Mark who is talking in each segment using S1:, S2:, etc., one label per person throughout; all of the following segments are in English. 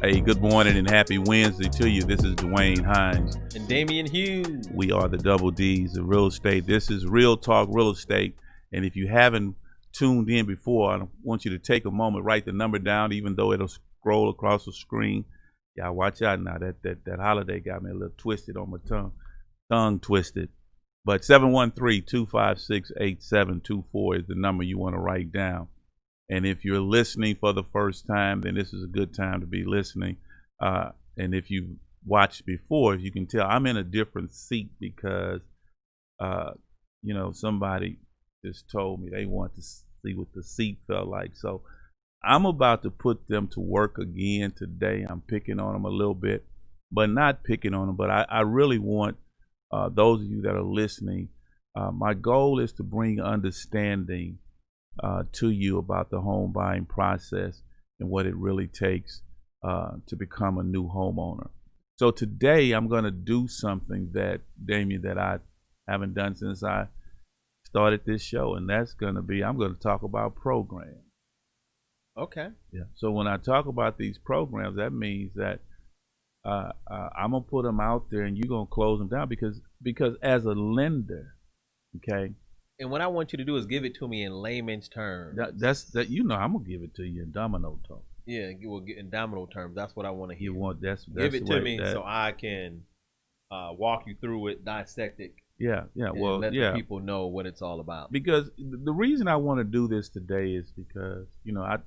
S1: Hey, good morning and happy Wednesday to you. This is Dwayne Hines.
S2: And Damian Hughes.
S1: We are the Double D's of real estate. This is Real Talk Real Estate. And if you haven't tuned in before, I want you to take a moment, write the number down, even though it'll scroll across the screen. Y'all watch out now. That holiday got me a little twisted on my tongue twisted. But 713-256-8724 is the number you want to write down. And if you're listening for the first time, then this is a good time to be listening. And if you've watched before, you can tell I'm in a different seat because, somebody just told me they want to see what the seat felt like. So I'm about to put them to work again today. I'm picking on them a little bit, but not picking on them. But I really want those of you that are listening, my goal is to bring understanding to you about the home buying process and what it really takes to become a new homeowner. So today I'm going to do something that, Damian, that I haven't done since I started this show, and that's going to be, I'm going to talk about programs.
S2: Okay.
S1: Yeah. So when I talk about these programs, that means that I'm going to put them out there and you're going to close them down because as a lender, okay,
S2: and what I want you to do is give it to me in layman's terms.
S1: I'm gonna give it to you in domino terms.
S2: Yeah, well, in domino terms. That's what I want to hear.
S1: That's
S2: give it to me so I can walk you through it, dissect it.
S1: Yeah. Well,
S2: let the people know what it's all about.
S1: Because the reason I want to do this today is because I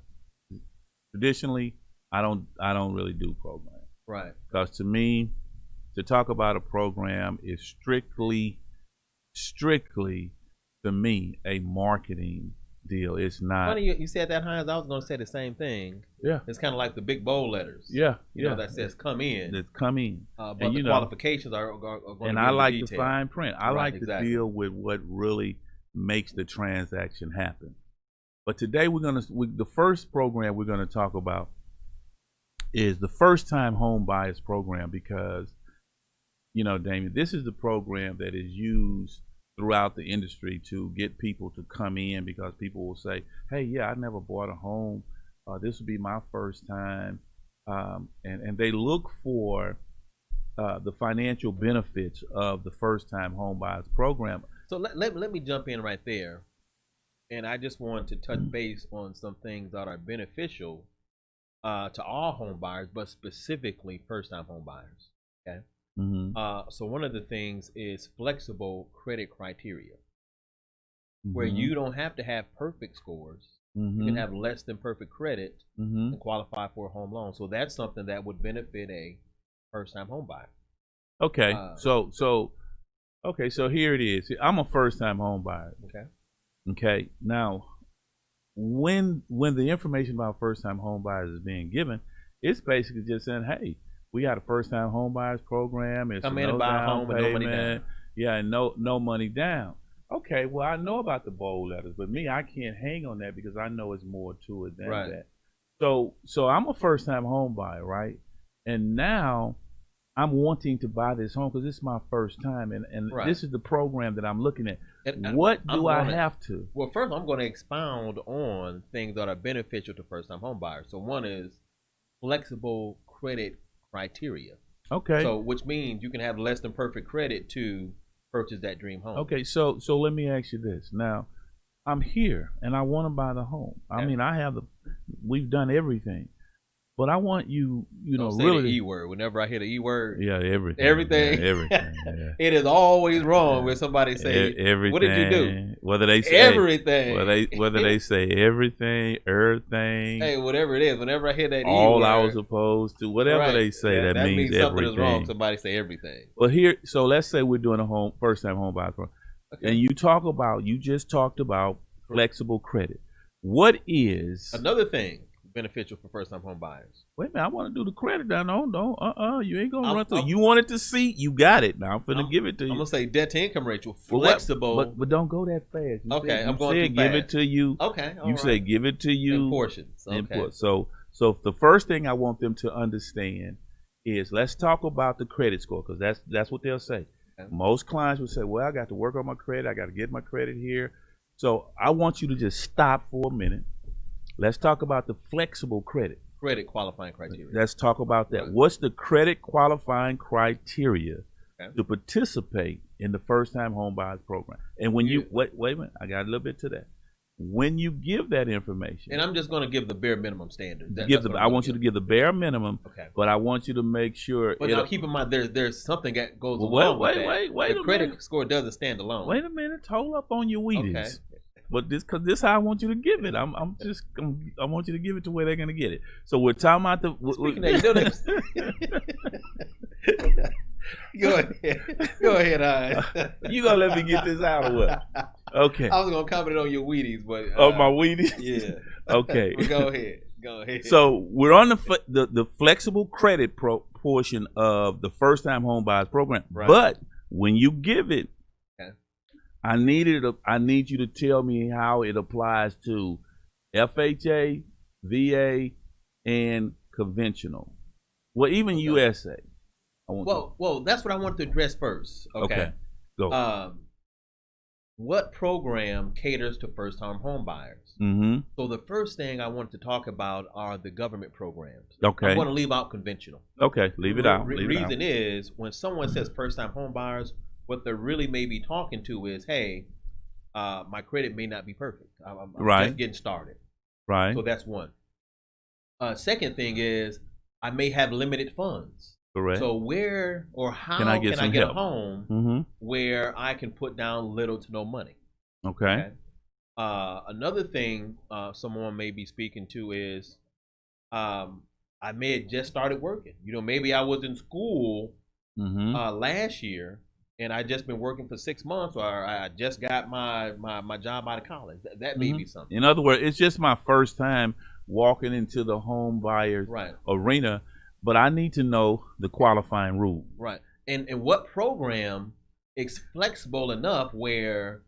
S1: traditionally I don't really do programs.
S2: Right.
S1: Because to me, to talk about a program is strictly to me a marketing deal. It's not.
S2: Funny you said that, Hines. I was going to say the same thing.
S1: Yeah.
S2: It's kind of like the big bold letters.
S1: Yeah.
S2: That says "come in."
S1: That come in.
S2: But the qualifications are going to be.
S1: And I like
S2: detail.
S1: the fine print. I like to deal with what really makes the transaction happen. But today the first program we're gonna talk about is the first time home buyers program because, Damian, this is the program that is used throughout the industry to get people to come in because people will say, hey, yeah, I never bought a home. This will be my first time. And they look for the financial benefits of the first time home buyers program.
S2: So let me jump in right there. And I just want to touch base on some things that are beneficial to all home buyers, but specifically first time home buyers. Okay.
S1: Mm-hmm.
S2: So one of the things is flexible credit criteria,
S1: mm-hmm.
S2: where you don't have to have perfect scores.
S1: Mm-hmm.
S2: You can have less than perfect credit
S1: mm-hmm.
S2: and qualify for a home loan. So that's something that would benefit a first-time home buyer.
S1: Okay, so here it is. I'm a first-time home buyer. Okay. Now, when the information about first-time home buyers is being given, it's basically just saying, hey, we got a first-time home buyers program. It's
S2: come in and buy a home with no money down.
S1: Yeah, and no money down. Okay, well, I know about the bold letters, but me, I can't hang on that because I know it's more to it than that. So I'm a first-time home buyer, right? And now I'm wanting to buy this home because this is my first time, and this is the program that I'm looking at. And what do I have to?
S2: Well, first, I'm going to expound on things that are beneficial to first-time home buyers. So one is flexible credit criteria.
S1: Okay.
S2: So which means you can have less than perfect credit to purchase that dream home.
S1: Okay, so let me ask you this. Now, I'm here and I want to buy the home. I mean, we've done everything. But I want you
S2: Don't say
S1: really
S2: the E word. Whenever I hear the E word,
S1: yeah, everything.
S2: Everything.
S1: Yeah, everything. Yeah.
S2: It is always wrong when somebody say
S1: everything.
S2: What did you do?
S1: Whether they say
S2: everything.
S1: Whether they say everything.
S2: Hey, whatever it is. Whenever I hear that
S1: all
S2: E word,
S1: I was opposed to, whatever they say, that means
S2: something
S1: everything.
S2: is wrong. Somebody say everything.
S1: Well, so let's say we're doing a first time home buyer program, and you just talked about flexible credit. What is
S2: another thing beneficial for first-time home buyers?
S1: Wait a minute, I want to do the credit down. No, you ain't gonna run through. You wanted to see, you got it. Now I'm finna give it to you.
S2: I'm gonna say debt to income ratio, flexible.
S1: But don't go that fast.
S2: I'm going too fast.
S1: Give it to you.
S2: Okay,
S1: you say give it to you
S2: in portions. Okay.
S1: So the first thing I want them to understand is let's talk about the credit score because that's what they'll say. Okay. Most clients will say, well, I got to work on my credit. I got to get my credit here. So I want you to just stop for a minute. Let's talk about the flexible credit.
S2: Credit qualifying criteria.
S1: Let's talk about that.
S2: Right.
S1: What's the credit qualifying criteria
S2: Okay.
S1: to participate in the first time home buyers program? And when you wait a minute, I got a little bit to that. When you give that information,
S2: And I'm just going to give the bare minimum standard.
S1: I want you to give the bare minimum,
S2: Okay.
S1: but I want you to make sure.
S2: But now keep in mind, there's something that goes
S1: Well,
S2: along with
S1: wait,
S2: that.
S1: wait
S2: The
S1: a
S2: credit
S1: minute.
S2: score doesn't stand alone.
S1: Wait a minute, hold up on your Wheaties.
S2: Okay.
S1: But this how I want you to give it. I want you to give it to where they're gonna get it. So we're talking about the.
S2: Speaking of, Go ahead.
S1: You gonna let me get this out or what? Okay.
S2: I was gonna comment on your Wheaties, but
S1: Oh, my Wheaties.
S2: Yeah.
S1: Okay.
S2: But go ahead.
S1: So we're on the flexible credit portion of the first time home buyers program.
S2: Right.
S1: But when you give it,
S2: Okay.
S1: I need you to tell me how it applies to FHA, VA, and conventional. Well, even
S2: Okay.
S1: USA.
S2: Well, that's what I want to address first. Okay.
S1: Go.
S2: What program caters to first-time home buyers?
S1: Mm-hmm.
S2: So the first thing I want to talk about are the government programs.
S1: Okay.
S2: I want to leave out conventional.
S1: Okay. Leave it out.
S2: Reason is when someone says first-time home buyers, what they're really may be talking to is, hey, my credit may not be perfect. I'm
S1: Right.
S2: just getting started.
S1: Right.
S2: So that's one. Second thing is I may have limited funds.
S1: Correct.
S2: So where or how can I get
S1: help?
S2: a home
S1: Mm-hmm.
S2: where I can put down little to no money?
S1: Okay.
S2: Another thing someone may be speaking to is I may have just started working. Maybe I was in school
S1: Mm-hmm.
S2: last year and I just been working for 6 months, or I just got my job out of college. That may be something.
S1: In other words, it's just my first time walking into the home buyers
S2: Right.
S1: arena, but I need to know the qualifying rule.
S2: Right. And what program is flexible enough where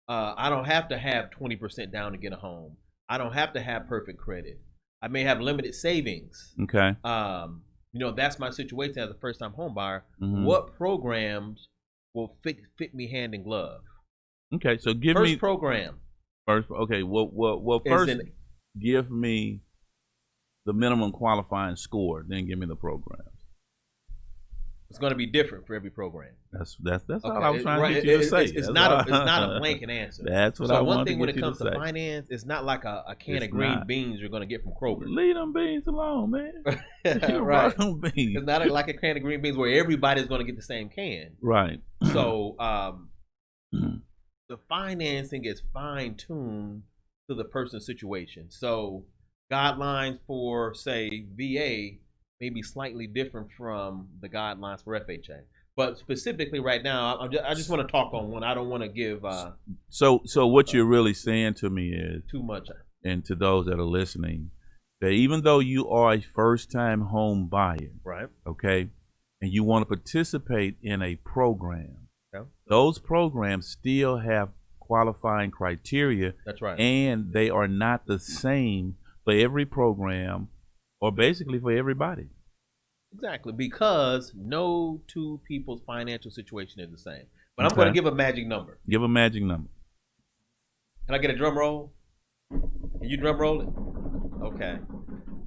S2: I don't have to have 20% down to get a home. I don't have to have perfect credit. I may have limited savings.
S1: Okay.
S2: That's my situation as a first-time home buyer.
S1: Mhm.
S2: What programs will fit me hand in glove?
S1: Okay. So give
S2: First
S1: me
S2: program.
S1: first. Okay. Well,
S2: is
S1: first
S2: in-
S1: give me the minimum qualifying score. Then give me the programs.
S2: It's going to be different for every program.
S1: That's all
S2: Okay,
S1: I was trying to get you to say.
S2: It's
S1: That's
S2: not
S1: all.
S2: a blanket answer.
S1: That's what I
S2: So
S1: wanted
S2: one thing
S1: to
S2: when
S1: get
S2: it
S1: you
S2: comes
S1: to
S2: to
S1: say.
S2: finance, it's not like a can
S1: It's
S2: of green
S1: not.
S2: beans you're going to get from Kroger.
S1: Leave them beans alone, man.
S2: Right.
S1: Them beans.
S2: It's not like a can of green beans where everybody's going to get the same can.
S1: Right.
S2: So the financing is fine-tuned to the person's situation. So guidelines for, say, VA may be slightly different from the guidelines for FHA. But specifically right now, I just want to talk on one. I don't want to give
S1: So what you're really saying to me is,
S2: too much.
S1: and to those that are listening, that even though you are a first-time home buyer,
S2: Right.
S1: okay, and you want to participate in a program,
S2: Yeah.
S1: those programs still have qualifying criteria,
S2: That's right.
S1: and they are not the same for every program, or basically for everybody.
S2: Exactly, because no two people's financial situation is the same. But I'm
S1: Okay.
S2: going to give a magic number.
S1: Give a magic number.
S2: Can I get a drum roll? Can you drum roll it? Okay.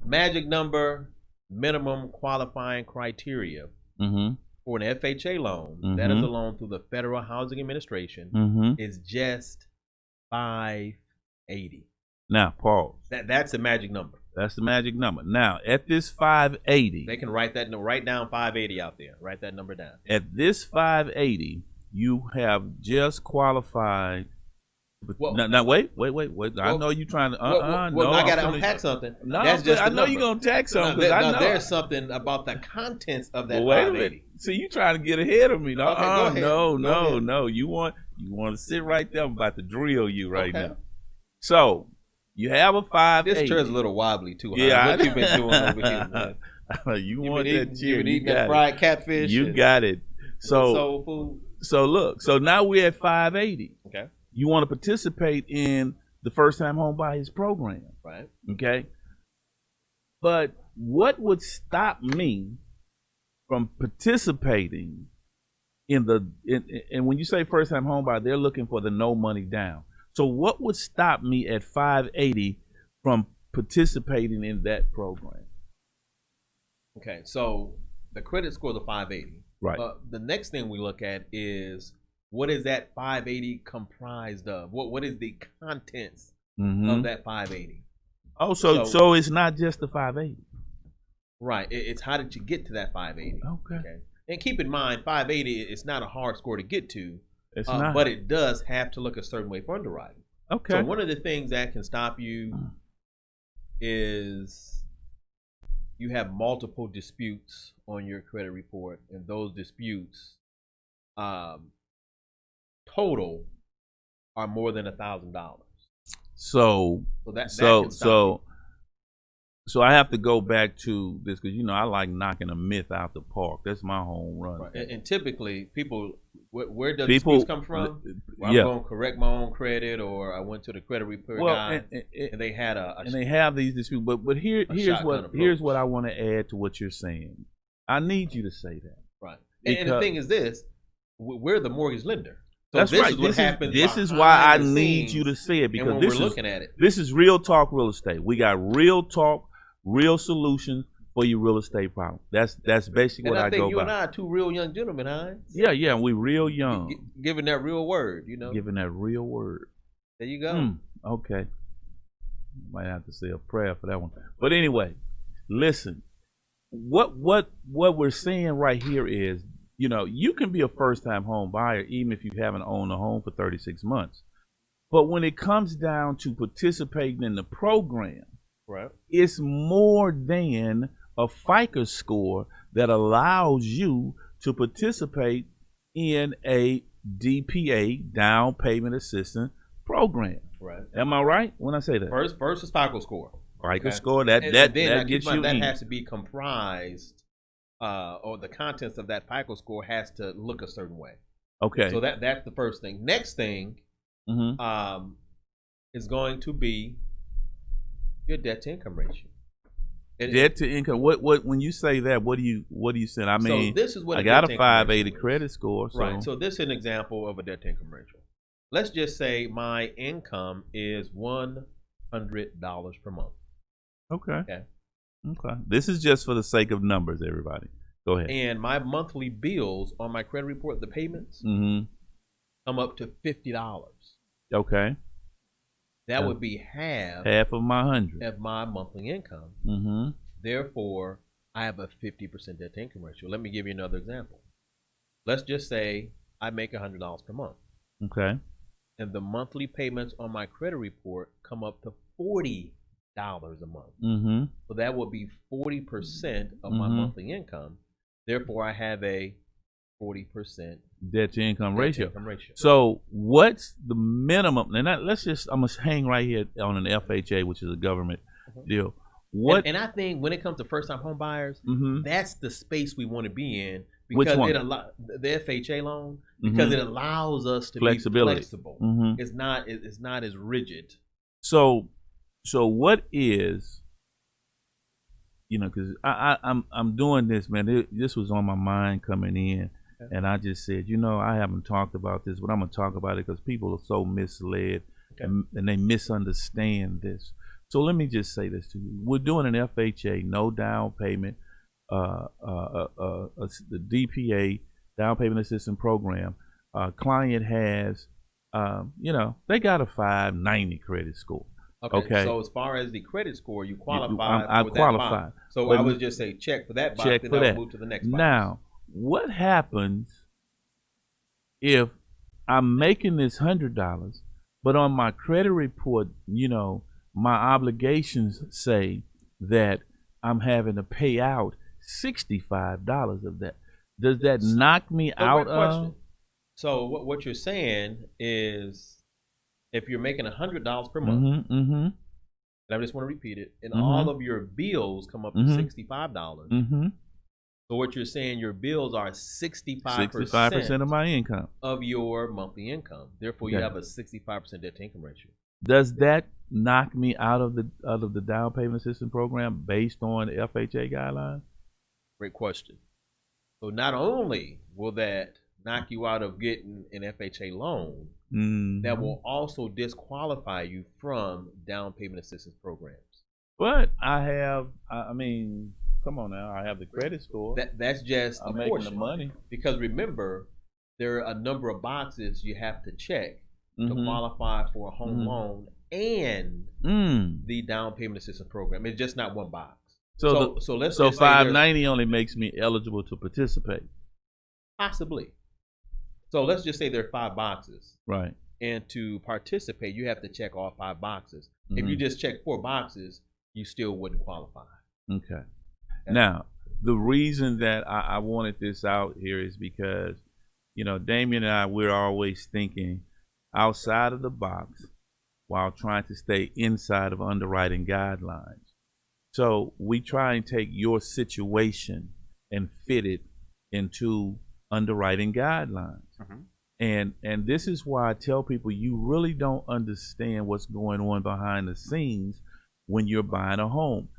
S2: Magic number, minimum qualifying criteria
S1: Mm-hmm.
S2: for an FHA loan, that is a loan through the Federal Housing Administration,
S1: Mm-hmm.
S2: is just $580.
S1: Now, pause.
S2: That's the magic number.
S1: That's the magic number. Now, at this 580,
S2: They can write down 580 out there. Write that number down.
S1: at this 580, you have just qualified.
S2: Well-
S1: now wait. I
S2: Well-
S1: know you're trying to.
S2: Well,
S1: No,
S2: I got to
S1: I'm finna-
S2: unpack something.
S1: No,
S2: That's just
S1: I
S2: the
S1: know
S2: number.
S1: you're gonna tax
S2: No,
S1: something. 'cause I know.
S2: there's something about the contents of that
S1: Well, wait a
S2: 580.
S1: minute. See, you trying to get ahead of me? No,
S2: Okay, go ahead.
S1: no,
S2: Go ahead.
S1: no. You want to sit right there? I'm about to drill you right
S2: Okay.
S1: now. So you have a 580.
S2: This chair's a little wobbly too. Huh?
S1: Yeah,
S2: What you been doing over here, man?
S1: You
S2: You
S1: want
S2: been
S1: that
S2: eating,
S1: chair?
S2: you been
S1: You
S2: eating that
S1: got
S2: fried
S1: it.
S2: catfish.
S1: You
S2: and
S1: got it. So
S2: soul food.
S1: so look. So now we're at 580.
S2: Okay.
S1: You want to participate in the first time home buyers program,
S2: Right.
S1: okay? But what would stop me from participating in and when you say first time home buyer, they're looking for the no money down. So what would stop me at 580 from participating in that program.
S2: Okay, so the credit score is a 580.
S1: Right.
S2: The next thing we look at is what is that 580 comprised of? What is the contents of that 580?
S1: Oh, so it's not just the 580.
S2: Right. It's how did you get to that 580?
S1: Okay.
S2: And keep in mind, 580 is not a hard score to get to.
S1: It's not.
S2: But it does have to look a certain way for underwriting.
S1: Okay.
S2: So one of the things that can stop you is you have multiple disputes on your credit report, and those disputes total are more than $1,000.
S1: So I have to go back to this because I like knocking a myth out the park. That's my home run.
S2: Right. And typically, people, where does disputes come from? Well, I'm going to correct my own credit, or I went to the credit report guy, and they had and
S1: they have these disputes. But here's what I want to add to what you're saying. I need you to say that.
S2: Right. And the thing is this: we're the mortgage lender. So
S1: that's
S2: this
S1: right.
S2: is what happens.
S1: This is why I need you to say it, because
S2: we're looking at it.
S1: This is real talk real estate. We got real talk, real solutions for your real estate problem. That's basically what I go by.
S2: And I think you and I are two real young gentlemen, Hines.
S1: Yeah, we real young.
S2: Giving that real word,
S1: Giving that real word.
S2: There you go.
S1: Okay. Might have to say a prayer for that one. But anyway, listen. What we're saying right here is, you can be a first-time home buyer even if you haven't owned a home for 36 months. But when it comes down to participating in the program,
S2: right,
S1: it's more than a FICO score that allows you to participate in a DPA, down payment assistance program.
S2: Right.
S1: Am I right when I say that?
S2: First is FICO score.
S1: FICO score that gets you
S2: that
S1: in.
S2: has to be comprised, or the contents of that FICO score has to look a certain way.
S1: Okay.
S2: So that's the first thing. Next thing, is going to be your debt to income ratio.
S1: Debt to income. What when you say that, what do you say? I mean,
S2: so this is what
S1: I got a 580 credit score. So.
S2: Right. So this is an example of a debt to income ratio. Let's just say my income is $100 per month.
S1: Okay. This is just for the sake of numbers, everybody. Go ahead.
S2: And my monthly bills on my credit report, the payments, come up to $50.
S1: Okay.
S2: That would be half
S1: of my 100
S2: of my monthly income. Therefore, I have a 50% debt to income ratio. Let me give you another example. Let's just say I make $100 per month.
S1: Okay.
S2: And the monthly payments on my credit report come up to $40 a month. So that would be 40% of my monthly income. Therefore, I have a 40%
S1: debt to income ratio. So what's the minimum? And I'm gonna hang right here on an FHA, which is a government deal.
S2: And I think when it comes to first time home buyers, that's the space we want to be in, because
S1: which one?
S2: The FHA loan, because it allows us to be flexible. It's not as rigid.
S1: So what is, because I'm doing this, man. This was on my mind coming in. And I just said, I haven't talked about this, but I'm going to talk about it because people are so misled and they misunderstand this. So let me just say this to you. We're doing an FHA, no down payment, the DPA, down payment assistance program. Client has, they got a 590 credit score. Okay.
S2: So as far as the credit score, you qualify.
S1: I qualify.
S2: So I would just say check for that box, then I'll move to the next box.
S1: Now, what happens if I'm making this $100, but on my credit report, my obligations say that I'm having to pay out $65 of that? Does that knock me out of?
S2: So what you're saying is, if you're making $100 per month, and I just want to repeat it, and all of your bills come up to $65. So what you're saying, your bills are 65%
S1: of my income
S2: of your monthly income. Therefore, you have a 65% debt to income ratio.
S1: Does that knock me out of the down payment assistance program based on FHA guidelines?
S2: Great question. So not only will that knock you out of getting an FHA loan, that will also disqualify you from down payment assistance programs.
S1: But I mean, come on now. I have the credit score.
S2: That's just a
S1: I'm making
S2: portion.
S1: the money.
S2: Because remember, there are a number of boxes you have to check to
S1: Mhm.
S2: qualify for a home
S1: Mhm.
S2: loan and the down payment assistance program. It's just not one box.
S1: So
S2: let's
S1: so
S2: just say there's-
S1: $590 only makes me eligible to participate.
S2: possibly. So let's just say there are 5 boxes,
S1: Right.
S2: and to participate, you have to check all 5 boxes. If you
S1: Mhm.
S2: just check 4 boxes, you still wouldn't qualify.
S1: Okay. Now, the reason that I wanted this out here is because, you know, Damien and I, we're always thinking outside of the box while trying to stay inside of underwriting guidelines. So we try and take your situation and fit it into underwriting guidelines.
S2: Mhm.
S1: And this is why I tell people you really don't understand what's going on behind the scenes when you're buying a home.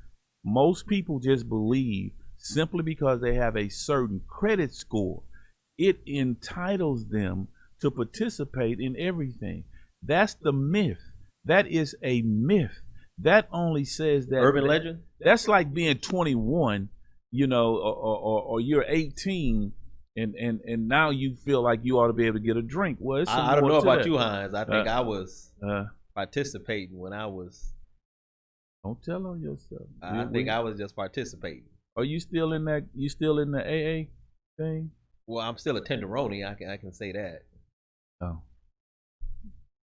S1: Most people just believe simply because they have a certain credit score, it entitles them to participate in everything. That's the myth. That is a myth. That only says that
S2: Urban legend?
S1: that's like being 21, you know, or you're 18 and now you feel like you ought to be able to get a drink. Well, it's
S2: I don't
S1: more
S2: know
S1: to
S2: about
S1: that.
S2: you, Hines. I think I was
S1: Uh,
S2: participating when I was.
S1: don't tell on yourself.
S2: I think I was just participating.
S1: Are you still in that? You still in the AA thing?
S2: Well, I'm still a tenderoni. I can say that.
S1: Oh.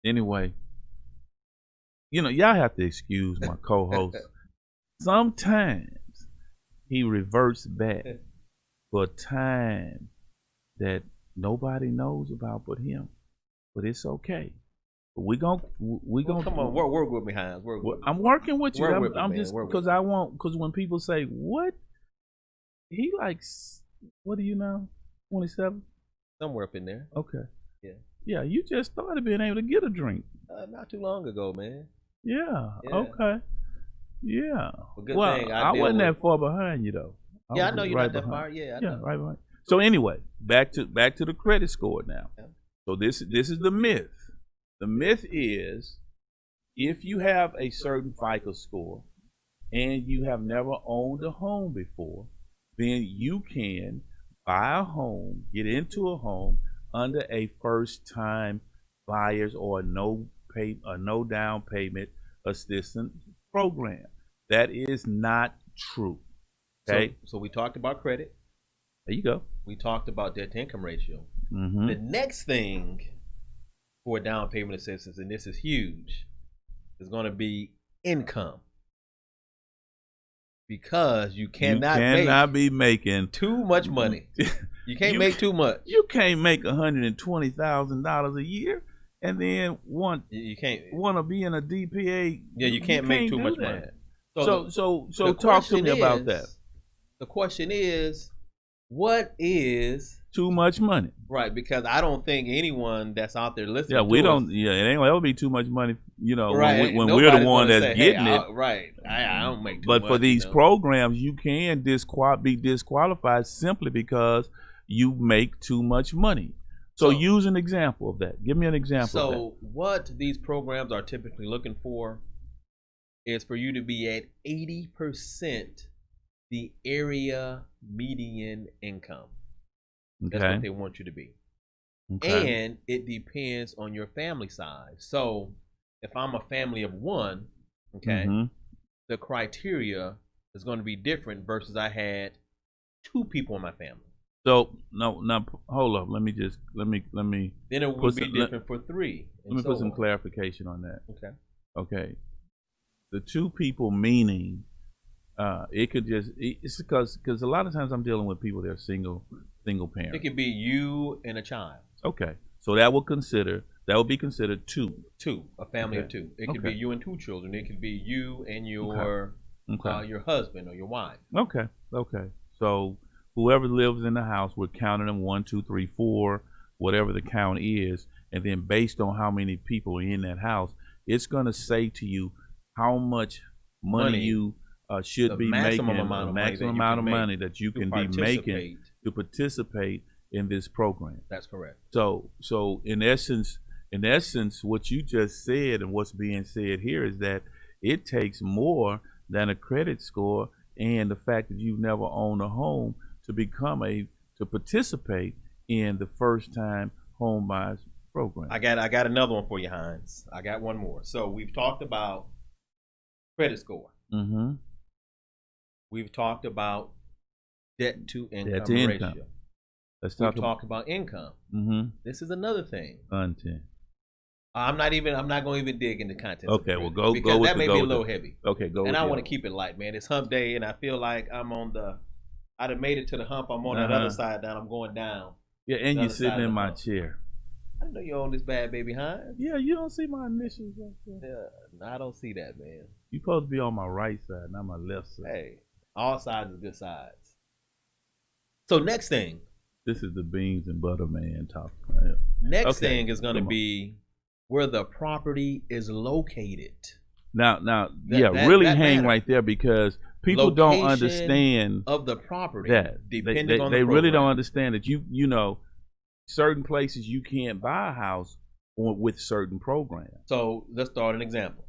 S1: Anyway, you know, y'all have to excuse my co-host. Sometimes he reverts back for a time that nobody knows about but him. But it's okay. We gonna
S2: Come on, work with me, Hines. Work with me.
S1: I'm working with you.
S2: Work with me,
S1: I'm
S2: man.
S1: just
S2: Work with
S1: because
S2: me.
S1: I want, because when people say what he likes, what do you know? 27.
S2: Somewhere up in there.
S1: Okay.
S2: Yeah.
S1: Yeah, you just started being able to get a drink.
S2: Not too long ago, man.
S1: Yeah.
S2: Yeah.
S1: Okay. Yeah.
S2: Well, good
S1: Well,
S2: thing
S1: I
S2: deal
S1: wasn't
S2: with-
S1: that far behind you though.
S2: Yeah, I
S1: was
S2: know you're
S1: right
S2: not that
S1: behind.
S2: far. Yeah, I
S1: Yeah,
S2: know.
S1: right behind. So anyway, back to the credit score now.
S2: Yeah.
S1: So this is the myth. The myth is if you have a certain FICO score and you have never owned a home before, then you can buy a home, get into a home under a first time buyers or no down payment assistance program. That is not true. Okay.
S2: So we talked about credit.
S1: There you go.
S2: We talked about debt to income ratio.
S1: Mm-hmm.
S2: The next thing for down payment assistance, and this is huge, is going to be income. Because you cannot
S1: be making
S2: too much money. You can't make too much.
S1: You can't make $120,000 a year and then
S2: You can't.
S1: want to be in a DPA.
S2: Yeah, you can't make too
S1: do
S2: much
S1: that.
S2: money.
S1: So
S2: the
S1: talk to
S2: question
S1: me about
S2: is-
S1: that.
S2: The question is, what is
S1: Too much money.
S2: right? Because I don't think anyone that's out there listening.
S1: Yeah, we
S2: to
S1: don't.
S2: us,
S1: Yeah, it ain't gonna ever be too much money. You know,
S2: right?
S1: when we're the
S2: Nobody's
S1: one
S2: gonna
S1: that's
S2: say,
S1: getting
S2: hey,
S1: it.
S2: Right. I don't make too
S1: But
S2: much.
S1: for these
S2: you know?
S1: programs, you can be disqualified simply because you make too much money. So use an example of that. Give me an example of that.
S2: So what these programs are typically looking for is for you to be at 80% the area median income. That's
S1: Okay.
S2: what they want you to be.
S1: Okay.
S2: And it depends on your family size. So if I'm a family of 1, okay,
S1: Mhm.
S2: the criteria is going to be different versus I had 2 people in my family.
S1: So no, hold up. Let me
S2: Then it would be different for 3.
S1: let me put some clarification on that.
S2: Okay.
S1: Okay. The 2 people meaning it could just it's because a lot of times I'm dealing with people that are single parents.
S2: It could be you and a child.
S1: Okay. So that will be considered 2.
S2: 2, a family of 2. It could be you and 2 children. It could be you and your husband or your wife.
S1: Okay. So whoever lives in the house, we're counting them 1, 2, 3, 4, whatever the count is, and then based on how many people are in that house, it's going to say to you how much money you should be making, the maximum amount of money that you can be making to participate in this program.
S2: That's correct.
S1: So in essence, what you just said and what's being said here is that it takes more than a credit score and the fact that you've never owned a home to participate in the first time home buyers program.
S2: I got another one for you, Hines. I got one more. So we've talked about credit score.
S1: Mm-hmm.
S2: We've talked about debt to income ratio.
S1: Let's
S2: talk about income.
S1: Mm-hmm.
S2: This is another thing.
S1: Content.
S2: I'm not going to even dig into content.
S1: Okay, well go
S2: because
S1: go with
S2: that may be a little heavy.
S1: Okay, go.
S2: And I want to keep it light, man. It's hump day, and I feel like I'd have made it to the hump. I'm on that other side now. I'm going down.
S1: Yeah, and you're sitting in my chair.
S2: I didn't know you own this bad baby, Hines.
S1: Yeah, you don't see my initials right
S2: there. Yeah, I don't see that, man.
S1: You're supposed to be on my right side, not my left side.
S2: Hey, all sides are good sides. So next thing.
S1: This is the beans and butter man talking.
S2: Next thing is going to be where the property is located.
S1: Now, really hang right there because people don't understand
S2: of the property.
S1: That
S2: depending on
S1: they
S2: the
S1: really don't understand that you know certain places you can't buy a house with certain programs.
S2: So let's start an example.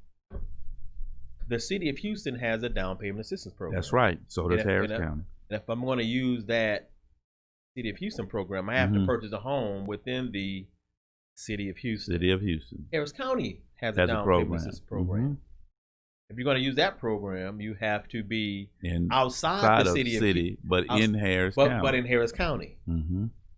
S2: The city of Houston has a down payment assistance program.
S1: That's right. So does Harris County.
S2: And if I'm going to use that City of Houston program, I have to purchase a home within the City of Houston.
S1: City of Houston.
S2: Harris County has a down payment assistance program. If you're going to use that program, you have to be outside the City of Houston,
S1: but in Harris County.
S2: But in Harris County.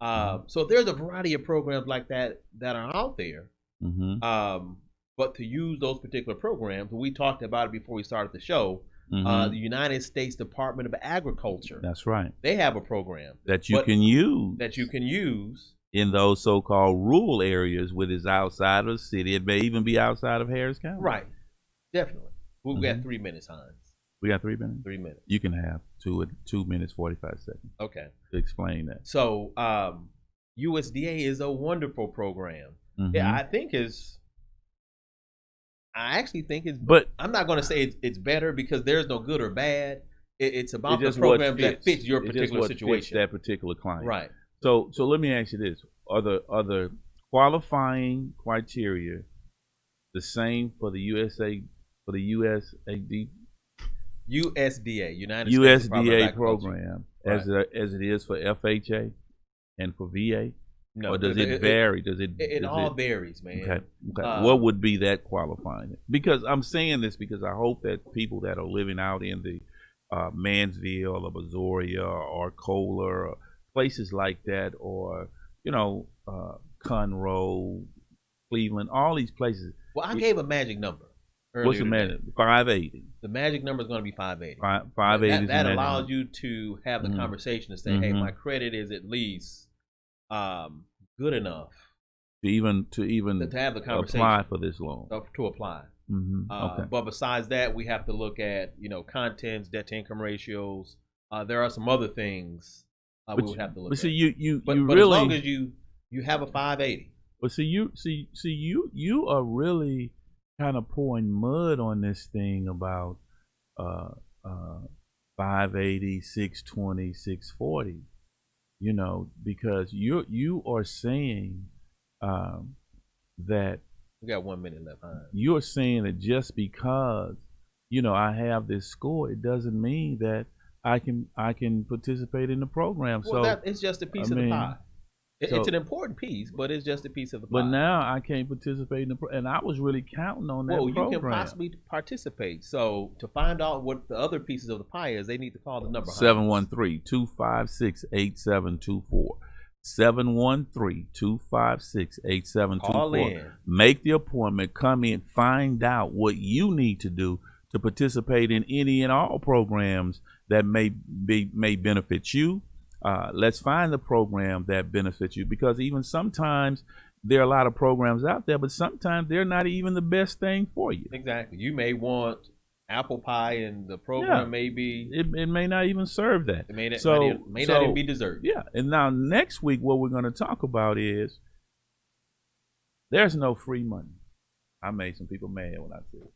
S2: So there's a variety of programs like that are out there. But to use those particular programs, we talked about it before we started the show. The United States Department of Agriculture.
S1: That's right.
S2: They have a program
S1: that you can use.
S2: That you can use
S1: in those so-called rural areas, which is outside of the city. It may even be outside of Harris County.
S2: Right. Definitely. We've got 3 minutes, Hines.
S1: We got 3 minutes?
S2: 3 minutes.
S1: You can have 2 minutes, 45 seconds.
S2: Okay.
S1: To explain that.
S2: So USDA is a wonderful program. Yeah, I actually think it's, but I'm not going to say it's better because there's no good or bad. It's about the program that fits your particular situation,
S1: that particular client.
S2: Right.
S1: So let me ask you this: Are the qualifying criteria the same for the USDA, United States USDA program as it is for FHA and for VA?
S2: No,
S1: or does it vary?
S2: It all varies, man.
S1: Okay. What would be that qualifying? Because I'm saying this because I hope that people that are living out in the Mansville or Missouri or Kohler or places like that, or Conroe, Cleveland, all these places.
S2: Well, I gave a magic number.
S1: What's the magic? 580.
S2: The magic number is going to be 580.
S1: 580.
S2: That allows you to have the conversation and say, "Hey, my credit is at least good enough
S1: to even
S2: have the conversation,
S1: apply for this loan,
S2: to apply."
S1: Okay.
S2: But besides that, we have to look at contents, debt to income ratios. There are some other things we would have to look at. But really, as long as you have a 580.
S1: But you are really kind of pouring mud on this thing about 580, 620, 640. Because you are saying that
S2: we got 1 minute left.
S1: You're saying that just because I have this score, it doesn't mean that I can participate in the program.
S2: Well, it's just a piece of the pie. It's an important piece, but it's just a piece of the pie.
S1: But now I can't participate in the and I was really counting on that program.
S2: Well, you can possibly participate. So to find out what the other pieces of the pie is, they need to call the number
S1: 713-256-8724. 713-256-8724.
S2: Call in.
S1: Make the appointment. Come in. Find out what you need to do to participate in any and all programs that may benefit you. Let's find the program that benefits you, because even sometimes there are a lot of programs out there, but sometimes they're not even the best thing for you.
S2: Exactly. You may want apple pie, and the program may be
S1: it may not even serve that.
S2: It may not even be dessert.
S1: Yeah. And now next week, what we're going to talk about is there's no free money. I made some people mad when I said it.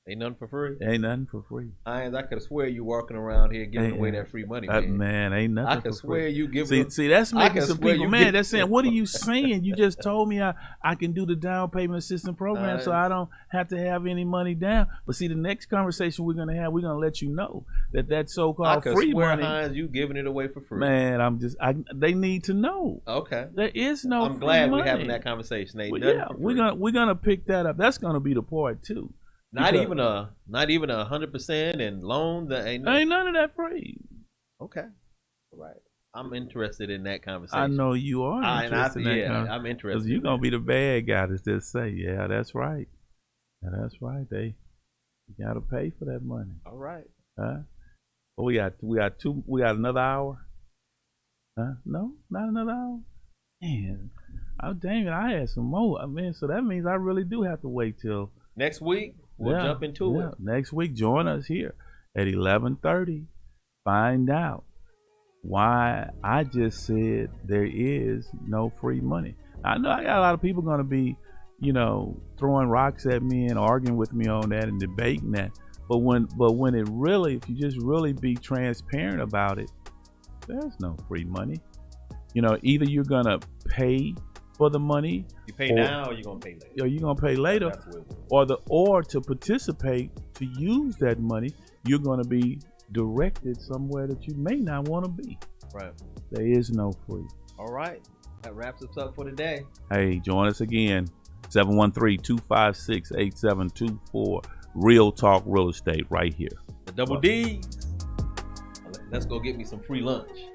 S2: Ain't nothing for free.
S1: Ain't nothing for free.
S2: I could swear you walking around here giving away that free money, man.
S1: Man, ain't nothing.
S2: I could swear
S1: free.
S2: you giving.
S1: See, that's making some people mad. They're saying, "What are you saying? You just told me I can do the down payment assistance program, so I don't have to have any money down." But see, the next conversation we're gonna have, we're gonna let you know that so-called free money.
S2: Hines, you giving it away for free.
S1: Man, they need to know.
S2: Okay.
S1: There is no.
S2: I'm glad
S1: money.
S2: we're having that conversation.
S1: We're gonna pick that up. That's gonna be the part too.
S2: Not even 100% and loans. Ain't
S1: none of that free.
S2: Okay, right. I'm interested in that conversation.
S1: I know you are.
S2: I'm interested.
S1: Because you're gonna be the bad guy to just say, "Yeah, that's right. Yeah, that's right. You gotta pay for that money."
S2: All right.
S1: Huh? Well, we got another hour. Huh? No, not another hour. Man, dang it! I had some more. I mean, so that means I really do have to wait till
S2: next week. We'll jump into it.
S1: Next week, join us here at 11:30. Find out why I just said there is no free money. I know I got a lot of people going to be, throwing rocks at me and arguing with me on that and debating that. But when it really, if you just really be transparent about it, there's no free money. Either you're going to pay for the money.
S2: You pay now or you're gonna pay later.
S1: Or you're gonna pay later. Or to participate, to use that money, you're gonna be directed somewhere that you may not want to be.
S2: Right.
S1: There is no free.
S2: All right. That wraps us up for today.
S1: Hey, join us again. 713-256-8724. Real Talk Real Estate right here.
S2: The Double D's. Let's go get me some free lunch.